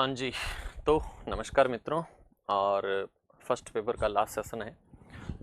हाँ जी, तो नमस्कार मित्रों। और फर्स्ट पेपर का लास्ट सेशन है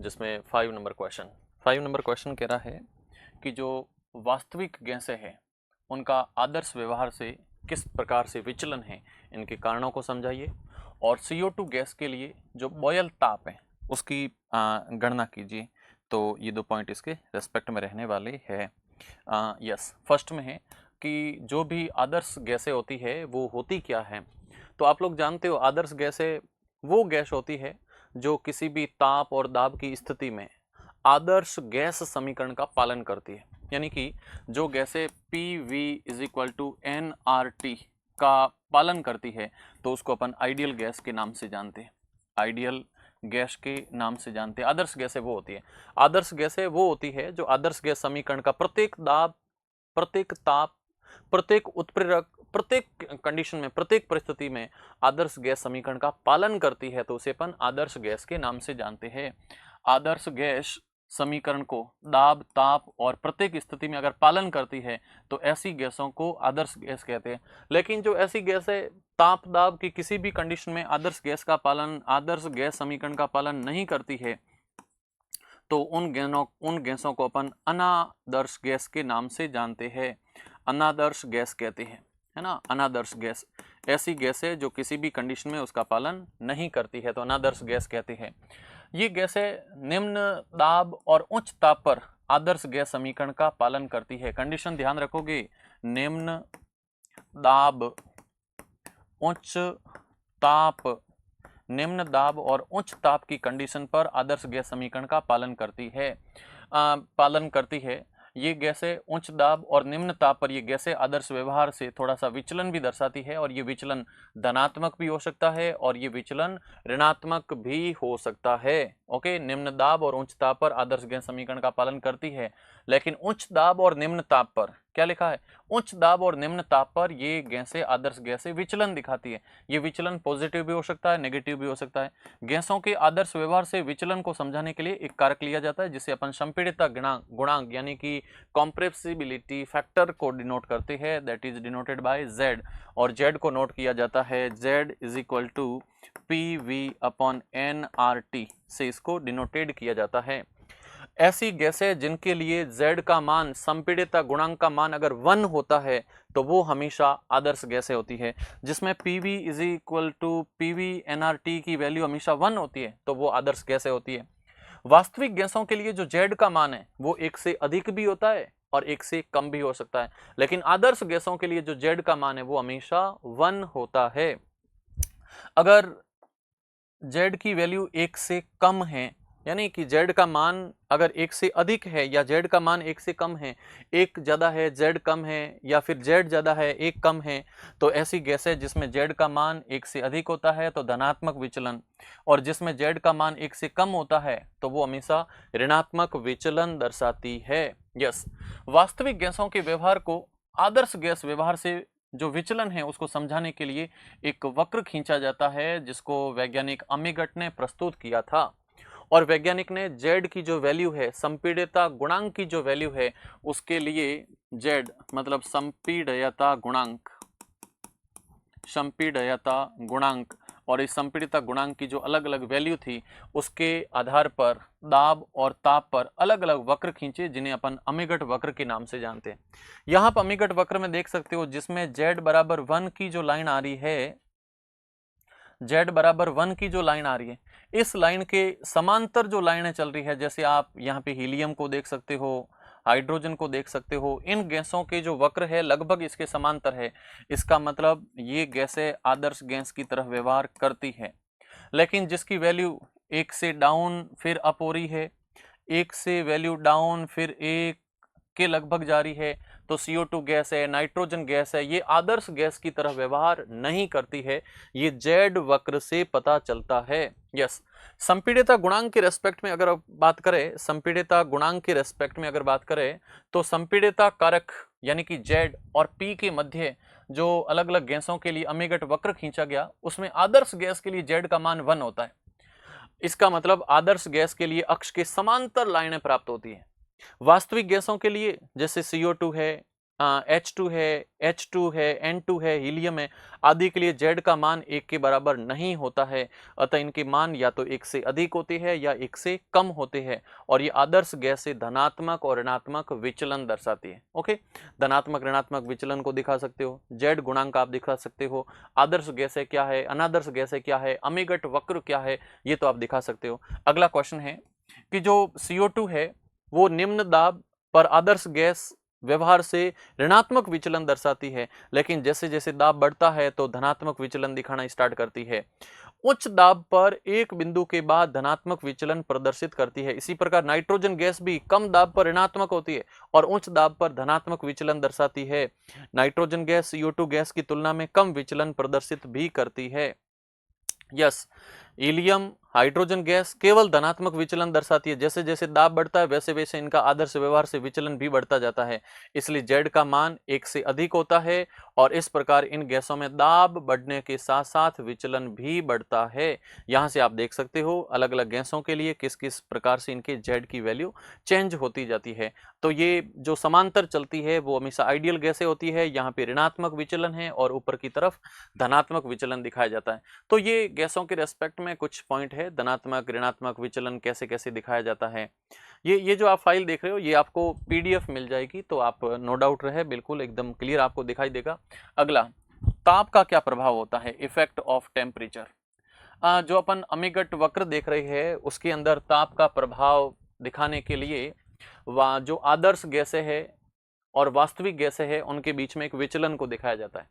जिसमें 5 नंबर क्वेश्चन कह रहा है कि जो वास्तविक गैसें हैं उनका आदर्श व्यवहार से किस प्रकार से विचलन है, इनके कारणों को समझाइए। और CO2 गैस के लिए जो बॉयल ताप है उसकी गणना कीजिए। तो ये 2 पॉइंट इसके रेस्पेक्ट में रहने वाले हैं। यस, फर्स्ट में है कि जो भी आदर्श गैसें होती है वो होती क्या है। तो आप लोग जानते हो आदर्श गैसें वो गैस होती है जो किसी भी ताप और दाब की स्थिति में आदर्श गैस समीकरण का पालन करती है। यानी कि जो गैसें PV = NRT का पालन करती है तो उसको अपन आइडियल गैस के नाम से जानते हैं। आइडियल गैस के नाम से जानते हैं। आदर्श गैसें वो होती है, आदर्श गैसें वो होती है जो आदर्श गैस समीकरण का प्रत्येक दाब, प्रत्येक ताप, प्रत्येक उत्प्रेरक, प्रत्येक कंडीशन में, प्रत्येक परिस्थिति में आदर्श गैस समीकरण का पालन करती है। तो उसे अपन आदर्श गैस के नाम से जानते हैं। आदर्श गैस समीकरण को दाब, ताप और प्रत्येक स्थिति में अगर पालन करती है तो ऐसी गैसों को आदर्श गैस कहते हैं। लेकिन जो ऐसी गैस है ताप, दाब की किसी भी कंडीशन में आदर्श गैस का पालन, आदर्श गैस समीकरण का पालन नहीं करती है तो उन गैसों को अपन अनादर्श गैस के नाम से जानते हैं। अनादर्श गैस कहते हैं, है ना। अनादर्श गैस ऐसी गैस है जो किसी भी कंडीशन में उसका पालन नहीं करती है, तो अनादर्श गैस कहते हैं। ये गैसें निम्न दाब और उच्च ताप पर आदर्श गैस समीकरण का पालन करती है। कंडीशन ध्यान रखोगे, निम्न दाब, उच्च ताप, निम्न दाब और उच्च ताप की कंडीशन पर आदर्श गैस समीकरण का पालन करती है। ये गैसें उच्च दाब और निम्न ताप पर ये गैसें आदर्श व्यवहार से थोड़ा सा विचलन भी दर्शाती है, और ये विचलन धनात्मक भी हो सकता है और ये विचलन ऋणात्मक भी हो सकता है। ओके, निम्न दाब और उच्च ताप पर आदर्श गैस समीकरण का पालन करती है, लेकिन उच्च दाब और निम्न ताप पर क्या लिखा है, उच्च दाब और निम्न ताप पर ये गैसें, आदर्श गैसें विचलन दिखाती है। ये विचलन पॉजिटिव भी हो सकता है, नेगेटिव भी हो सकता है। गैसों के आदर्श व्यवहार से विचलन को समझाने के लिए एक कारक लिया जाता है जिसे अपन संपीड़ितता गुणांक यानी कि कॉम्प्रेसिबिलिटी फैक्टर को डिनोट करते हैं, that is denoted by Z। और Z को नोट किया जाता है Z = PV/NRT से इसको डिनोटेड किया जाता है। ऐसी गैसें जिनके लिए Z का मान, संपीड़ितता गुणांक का मान अगर 1 होता है तो वो हमेशा आदर्श गैसें होती है। जिसमें PV = PV/NRT की वैल्यू हमेशा 1 होती है तो वो आदर्श गैसें होती है। वास्तविक गैसों के लिए जो Z का मान है वो 1 से अधिक भी होता है और 1 से कम भी हो सकता है, लेकिन आदर्श गैसों के लिए जो Z का मान है वो हमेशा 1 होता है। अगर Z की वैल्यू 1 से कम है, यानी कि Z का मान अगर 1 से अधिक है या Z का मान 1 से कम है, 1 ज़्यादा है Z कम है, या फिर Z ज़्यादा है 1 कम है, तो ऐसी गैस है जिसमें Z का मान 1 से अधिक होता है तो धनात्मक विचलन, और जिसमें Z का मान 1 से कम होता है तो वो हमेशा ऋणात्मक विचलन दर्शाती है। यस, वास्तविक गैसों के व्यवहार को आदर्श गैस व्यवहार से जो विचलन है उसको समझाने के लिए एक वक्र खींचा जाता है जिसको वैज्ञानिक अमीगट ने प्रस्तुत किया था। और वैज्ञानिक ने Z की जो वैल्यू है, संपीड़ितता गुणांक की जो वैल्यू है, उसके लिए Z मतलब संपीड़यता गुणांक और इस संपीड़ितता गुणांक की जो अलग अलग वैल्यू थी उसके आधार पर दाब और ताप पर अलग अलग वक्र खींचे जिन्हें अपन अमीगट वक्र के नाम से जानते हैं। यहाँ पर अमीगट वक्र में देख सकते हो जिसमें Z = 1 की जो लाइन आ रही है, Z = 1 की जो लाइन आ रही है, इस लाइन के समांतर जो लाइनें चल रही है, जैसे आप यहाँ पे हीलियम को देख सकते हो, हाइड्रोजन को देख सकते हो, इन गैसों के जो वक्र है लगभग इसके समांतर है। इसका मतलब ये गैसें आदर्श गैस की तरह व्यवहार करती है। लेकिन जिसकी वैल्यू 1 से डाउन फिर अप हो रही है, 1 से वैल्यू डाउन फिर 1 के लगभग जारी है, तो CO2 गैस है, नाइट्रोजन गैस है, ये आदर्श गैस की तरह व्यवहार नहीं करती है। ये Z वक्र से पता चलता है। यस, संपीड़ितता गुणांक के रेस्पेक्ट में अगर बात करें, संपीड़ितता गुणांक के रेस्पेक्ट में अगर बात करें तो संपीड़ितता कारक यानी कि Z और P के मध्य जो अलग अलग गैसों के लिए अमीगट वक्र खींचा गया उसमें आदर्श गैस के लिए Z का मान 1 होता है। इसका मतलब आदर्श गैस के लिए अक्ष के समांतर लाइनें प्राप्त होती है। वास्तविक गैसों के लिए जैसे CO2 है, H2 है, H2 है, N2 है, हीलियम है, आदि के लिए Z का मान 1 के बराबर नहीं होता है। अतः इनके मान या तो 1 से अधिक होते हैं या 1 से कम होते हैं और ये आदर्श गैस से धनात्मक और ऋणात्मक विचलन दर्शाती है। ओके, धनात्मक ऋणात्मक विचलन को दिखा सकते हो, Z गुणांक आप दिखा सकते हो, आदर्श गैस है क्या है, अनादर्श गैस है क्या है, अमीगट वक्र क्या है, ये तो आप दिखा सकते हो। अगला क्वेश्चन है कि जो CO2 है वो निम्न दाब पर आदर्श गैस व्यवहार से ऋणात्मक विचलन दर्शाती है, लेकिन जैसे जैसे दाब बढ़ता है तो धनात्मक विचलन दिखाना स्टार्ट करती है। उच्च दाब पर एक बिंदु के बाद धनात्मक विचलन प्रदर्शित करती है। इसी प्रकार नाइट्रोजन गैस भी कम दाब पर ऋणात्मक होती है और उच्च दाब पर धनात्मक विचलन दर्शाती है। नाइट्रोजन गैस CO2 गैस की तुलना में कम विचलन प्रदर्शित भी करती है। यस, हीलियम हाइड्रोजन गैस केवल धनात्मक विचलन दर्शाती है। जैसे जैसे दाब बढ़ता है वैसे वैसे इनका आदर्श व्यवहार से विचलन भी बढ़ता जाता है, इसलिए Z का मान 1 से अधिक होता है और इस प्रकार इन गैसों में दाब बढ़ने के साथ साथ विचलन भी बढ़ता है। यहां से आप देख सकते हो अलग अलग गैसों के लिए किस किस प्रकार से इनके Z की वैल्यू चेंज होती जाती है। तो ये जो समांतर चलती है वो हमेशा आइडियल गैसें होती है, यहाँ पे ऋणात्मक विचलन है और ऊपर की तरफ धनात्मक विचलन दिखाया जाता है। तो ये गैसों के रेस्पेक्ट में कुछ पॉइंट है, धनात्मक ऋणात्मक विचलन कैसे कैसे दिखाया जाता है। ये जो आप फाइल देख रहे हो ये आपको PDF मिल जाएगी, तो आप नो डाउट रहे, बिल्कुल एकदम क्लियर आपको दिखाई देगा। अगला, ताप का क्या प्रभाव होता है, इफेक्ट ऑफ टेम्परेचर। जो अपन अमीगट वक्र देख रहे हैं उसके अंदर ताप का प्रभाव दिखाने के लिए जो आदर्श गैसें है और वास्तविक गैसें है उनके बीच में एक विचलन को दिखाया जाता है।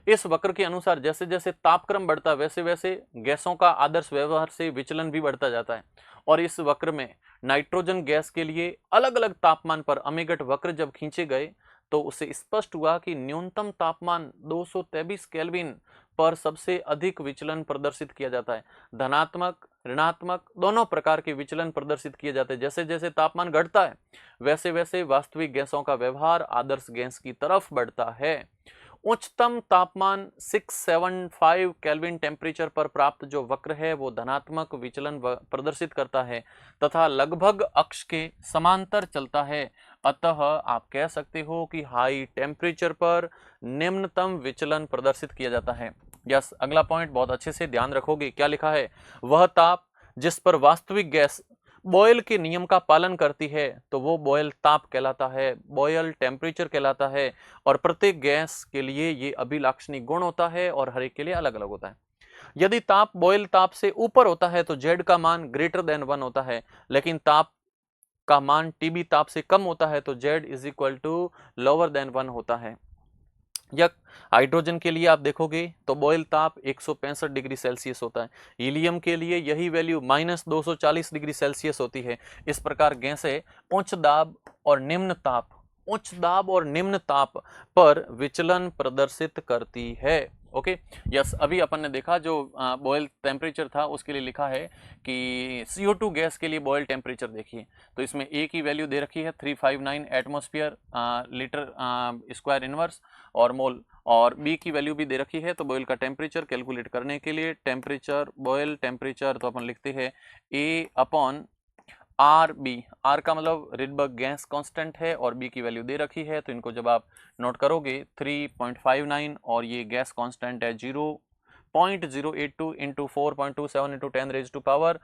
इस वक्र के अनुसार जैसे जैसे तापक्रम बढ़ता है वैसे वैसे गैसों का आदर्श व्यवहार से विचलन भी बढ़ता जाता है और इस वक्र में नाइट्रोजन गैस के लिए अलग अलग तापमान पर अमीगट वक्र जब खींचे गए तो उससे स्पष्ट हुआ कि न्यूनतम तापमान 223 केल्विन पर सबसे अधिक विचलन प्रदर्शित किया जाता है। धनात्मक ऋणात्मक दोनों प्रकार के विचलन प्रदर्शित किए जाते हैं। जैसे जैसे तापमान घटता है वैसे वैसे वास्तविक गैसों का व्यवहार आदर्श गैस की तरफ बढ़ता है। उच्चतम तापमान 675 केल्विन टेम्परेचर पर प्राप्त जो वक्र है वो धनात्मक विचलन प्रदर्शित करता है तथा लगभग अक्ष के समांतर चलता है। अतः आप कह सकते हो कि हाई टेम्परेचर पर निम्नतम विचलन प्रदर्शित किया जाता है। यस, अगला पॉइंट बहुत अच्छे से ध्यान रखोगे, क्या लिखा है, वह ताप जिस पर वास्तविक गैस बॉयल के नियम का पालन करती है तो वो बॉयल ताप कहलाता है, बॉयल टेम्परेचर कहलाता है और प्रत्येक गैस के लिए ये अभिलाक्षणिक गुण होता है और हर एक के लिए अलग अलग होता है। यदि ताप बॉयल ताप से ऊपर होता है तो Z का मान ग्रेटर देन 1 होता है, लेकिन ताप का मान TB ताप से कम होता है तो Z is equal to lower than 1 होता है। या हाइड्रोजन के लिए आप देखोगे तो बॉयल ताप 165 डिग्री सेल्सियस होता है, हीलियम के लिए यही वैल्यू -240 डिग्री सेल्सियस होती है। इस प्रकार गैसें उच्च दाब और निम्न ताप पर विचलन प्रदर्शित करती है। ओके, यस, अभी अपन ने देखा जो बॉयल टेम्परेचर था उसके लिए लिखा है कि CO2 गैस के लिए बॉयल टेम्परेचर देखिए तो इसमें A की वैल्यू दे रखी है 359 एटमॉस्फेयर लीटर स्क्वायर इनवर्स और मोल, और B की वैल्यू भी दे रखी है। तो बॉयल का टेम्परेचर कैलकुलेट करने के लिए टेम्परेचर बॉयल टेम्परेचर तो अपन लिखते हैं A/RB, R का मतलब रिडबर्ग गैस कांस्टेंट है और B की वैल्यू दे रखी है, तो इनको जब आप नोट करोगे 3.59 और ये गैस कांस्टेंट है 0.082 into 4.27 into 10 raise to power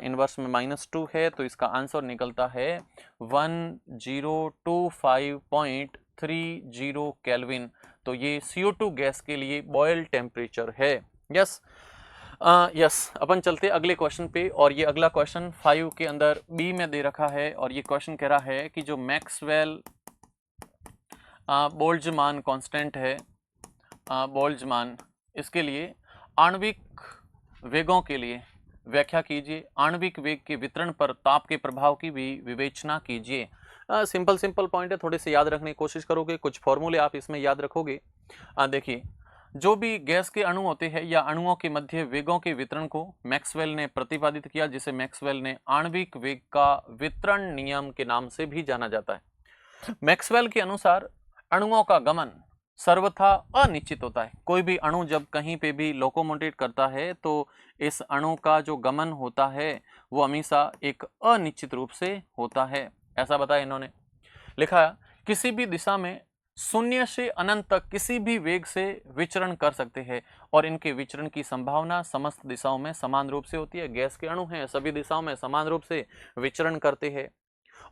inverse में -2 है, तो इसका आंसर निकलता है 1025.30 केल्विन। तो ये CO2 गैस के लिए बॉयल टेम्परेचर है। यस, यस, अपन चलते अगले क्वेश्चन पे और ये अगला क्वेश्चन 5 के अंदर B में दे रखा है और ये क्वेश्चन कह रहा है कि जो मैक्सवेल बोल्ट्जमान कांस्टेंट है, बोल्ट्जमान, इसके लिए आणविक वेगों के लिए व्याख्या कीजिए, आणविक वेग के वितरण पर ताप के प्रभाव की भी विवेचना कीजिए। सिंपल पॉइंट है, थोड़े से याद रखने की कोशिश करोगे, कुछ फॉर्मूले आप इसमें याद रखोगे। देखिए, जो भी गैस के अणु होते हैं या अणुओं के मध्य वेगों के वितरण को मैक्सवेल ने प्रतिपादित किया, जिसे मैक्सवेल ने आणविक वेग का वितरण नियम के नाम से भी जाना जाता है। मैक्सवेल के अनुसार अणुओं का गमन सर्वथा अनिश्चित होता है। कोई भी अणु जब कहीं पे भी लोकोमोटेट करता है तो इस अणु का जो गमन होता है वो हमेशा एक अनिश्चित रूप से होता है, ऐसा बताया इन्होंने। लिखा, किसी भी दिशा में शून्य से अनंत तक किसी भी वेग से विचरण कर सकते हैं और इनके विचरण की संभावना समस्त दिशाओं में समान रूप से होती है। गैस के अणु हैं, सभी दिशाओं में समान रूप से विचरण करते हैं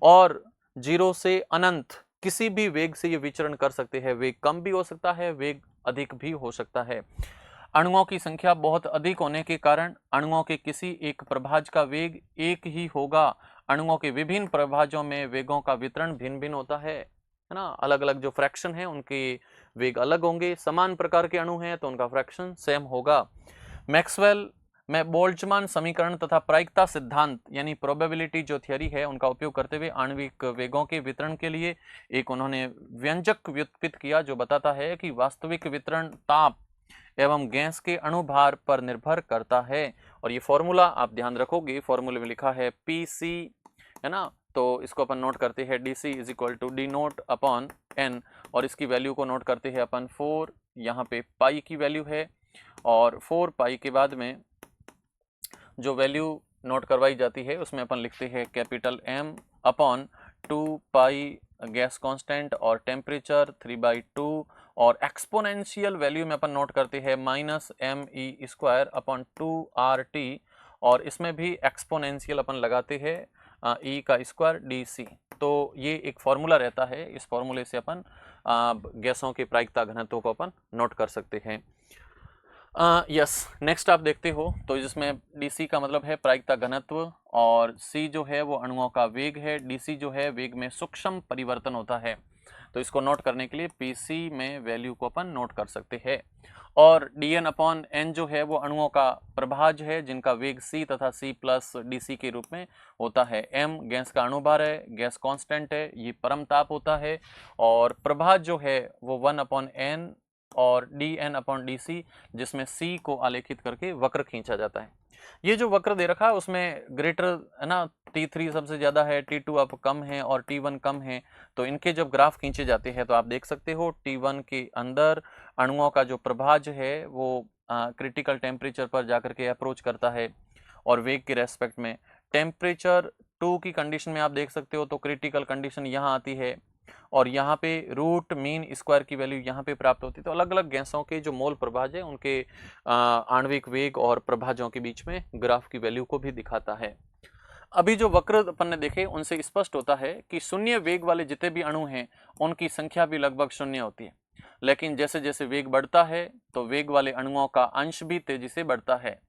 और 0 से अनंत किसी भी वेग से ये विचरण कर सकते हैं। वेग कम भी हो सकता है, वेग अधिक भी हो सकता है। अणुओं की संख्या बहुत अधिक होने के कारण अणुओं के किसी एक प्रभाज का वेग एक ही होगा। अणुओं के विभिन्न प्रभाजों में वेगों का वितरण भिन्न भिन्न होता है ना। अलग अलग जो फ्रैक्शन है उनके वेग अलग होंगे। समान प्रकार के अणु हैं तो उनका फ्रैक्शन सेम होगा। मैक्सवेल में बोल्ट्जमान समीकरण तथा प्रायिकता सिद्धांत यानी प्रोबेबिलिटी जो थियरी है उनका उपयोग करते हुए आणविक वेगों के वितरण के लिए एक उन्होंने व्यंजक व्युत्पत्ति किया जो बताता है कि वास्तविक वितरण ताप एवं गैस के अणुभार पर निर्भर करता है। और ये फॉर्मूला आप ध्यान रखोगे, फॉर्मूले में लिखा है पीसी, है ना। तो इसको अपन नोट करते हैं DC is equal to D note upon N और इसकी वैल्यू को नोट करते हैं अपन 4। यहाँ पे पाई की वैल्यू है और 4 पाई के बाद में जो वैल्यू नोट करवाई जाती है उसमें अपन लिखते हैं capital M upon 2 pi gas constant और टेम्परेचर 3/2 और एक्सपोनेंशियल वैल्यू में अपन नोट करते हैं minus M E square upon 2RT और इसमें भी एक्सपोनेंशियल अपन लगाते हैं ई का स्क्वायर डी। तो ये एक फॉर्मूला रहता है, इस फॉर्मूले से अपन गैसों के प्रायिकता घनत्व को अपन नोट कर सकते हैं। यस, नेक्स्ट आप देखते हो तो जिसमें डीसी का मतलब है प्रायिकता घनत्व और सी जो है वो अणुओं का वेग है। डीसी जो है वेग में सूक्ष्म परिवर्तन होता है। तो इसको नोट करने के लिए पीसी में वैल्यू को अपन नोट कर सकते हैं। और dn अपॉन एन जो है वो अणुओं का प्रभाज है जिनका वेग c तथा c प्लस डी के रूप में होता है। m गैस का अणुभार है, गैस कांस्टेंट है, ये परम ताप होता है और प्रभाज जो है वो 1 अपॉन एन और dn अपॉन डी जिसमें c को आलेखित करके वक्र खींचा जाता है। ये जो वक्र दे रखा है उसमें ग्रेटर है ना, T3 सबसे ज्यादा है, T2 अब कम है और T1 कम है। तो इनके जब ग्राफ खींचे जाते हैं तो आप देख सकते हो T1 के अंदर अणुओं का जो प्रभाज है वो क्रिटिकल टेम्परेचर पर जाकर के अप्रोच करता है और वेग के रेस्पेक्ट में टेम्परेचर 2 की कंडीशन में आप देख सकते हो तो क्रिटिकल कंडीशन यहाँ आती है और यहाँ पे रूट मीन स्क्वायर की वैल्यू यहाँ पे प्राप्त होती है। तो अलग अलग गैसों के जो मोल प्रभाज है उनके आणविक वेग और प्रभाजों के बीच में ग्राफ की वैल्यू को भी दिखाता है। अभी जो वक्र अपन ने देखे उनसे स्पष्ट होता है कि शून्य वेग वाले जितने भी अणु हैं उनकी संख्या भी लगभग शून्य होती है, लेकिन जैसे जैसे वेग बढ़ता है तो वेग वाले अणुओं का अंश भी तेजी से बढ़ता है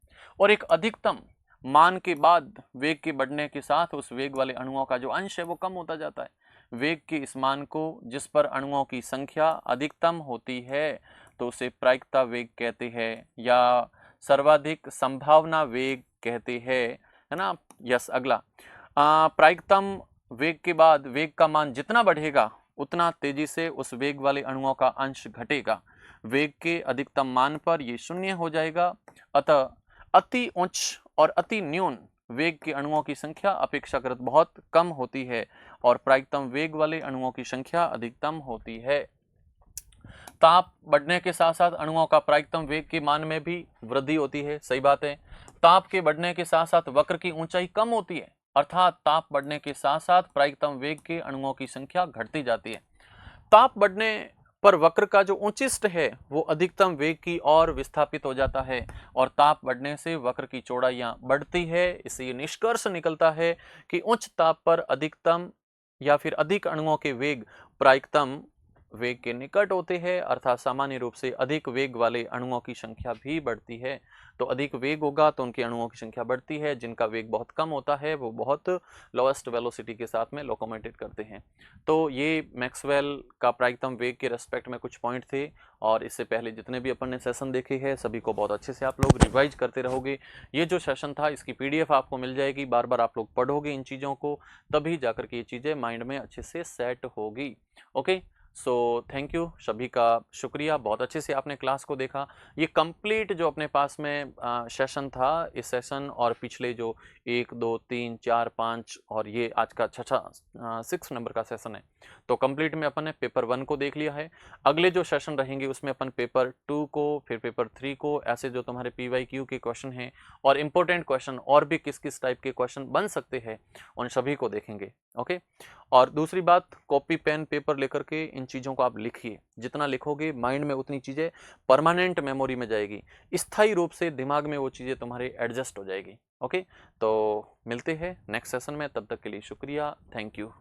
और एक अधिकतम मान के बाद वेग के बढ़ने के साथ उस वेग वाले अणुओं का जो अंश है वो कम होता जाता है। वेग के इस मान को जिस पर अणुओं की संख्या अधिकतम होती है तो उसे प्रायिकता वेग कहते हैं या सर्वाधिक संभावना वेग कहते हैं, है ना। यस, अगला प्रायिकतम वेग के बाद वेग का मान जितना बढ़ेगा उतना तेजी से उस वेग वाले अणुओं का अंश घटेगा। वेग के अधिकतम मान पर यह शून्य हो जाएगा। अतः अति उच्च और अति न्यून वेग के अणुओं की संख्या अपेक्षाकृत बहुत कम होती है और प्रायिकतम वेग वाले अणुओं की संख्या अधिकतम होती है। ताप बढ़ने के साथ साथ अणुओं का प्रायिकतम वेग के मान में भी वृद्धि होती है, सही बात है। ताप के बढ़ने के साथ साथ वक्र की ऊंचाई कम होती है, अर्थात ताप बढ़ने के साथ साथ प्रायिकतम वेग के अणुओं की संख्या घटती जाती है। ताप बढ़ने पर वक्र का जो उच्चिष्ट है वो अधिकतम वेग की ओर विस्थापित हो जाता है और ताप बढ़ने से वक्र की चौड़ाइयां बढ़ती है। इससे ये निष्कर्ष निकलता है कि उच्च ताप पर अधिकतम या फिर अधिक अणुओं के वेग प्रायिकतम वेग के निकट होते हैं, अर्थात सामान्य रूप से अधिक वेग वाले अणुओं की संख्या भी बढ़ती है। तो अधिक वेग होगा तो उनकी अणुओं की संख्या बढ़ती है, जिनका वेग बहुत कम होता है वो बहुत लोएस्ट वेलोसिटी के साथ में लोकोमोटेट करते हैं। तो ये मैक्सवेल का प्रायिकतम वेग के रेस्पेक्ट में कुछ पॉइंट थे और इससे पहले जितने भी अपन ने सेशन देखे हैं सभी को बहुत अच्छे से आप लोग रिवाइज करते रहोगे। ये जो सेशन था इसकी PDF आपको मिल जाएगी, बार बार आप लोग पढ़ोगे इन चीज़ों को तभी जाकर के ये चीज़ें माइंड में अच्छे से सेट होगी। ओके, सो थैंक यू, सभी का शुक्रिया, बहुत अच्छे से आपने क्लास को देखा। ये कंप्लीट जो अपने पास में सेशन था, इस सेशन और पिछले जो 1 2 3 4 5 और ये आज का 6 नंबर का सेशन है, तो कंप्लीट में अपन ने पेपर 1 को देख लिया है। अगले जो सेशन रहेंगे उसमें अपन पेपर 2 को, फिर पेपर 3 को, ऐसे जो तुम्हारे PYQ के क्वेश्चन हैं और इंपॉर्टेंट क्वेश्चन और भी किस किस टाइप के क्वेश्चन बन सकते हैं उन सभी को देखेंगे। ओके। और दूसरी बात, कॉपी पेन पेपर लेकर के इन चीज़ों को आप लिखिए। जितना लिखोगे माइंड में उतनी चीज़ें परमानेंट मेमोरी में जाएगी, स्थायी रूप से दिमाग में वो चीज़ें तुम्हारे एडजस्ट हो जाएगी। ओके। तो मिलते हैं नेक्स्ट सेशन में, तब तक के लिए शुक्रिया, थैंक यू।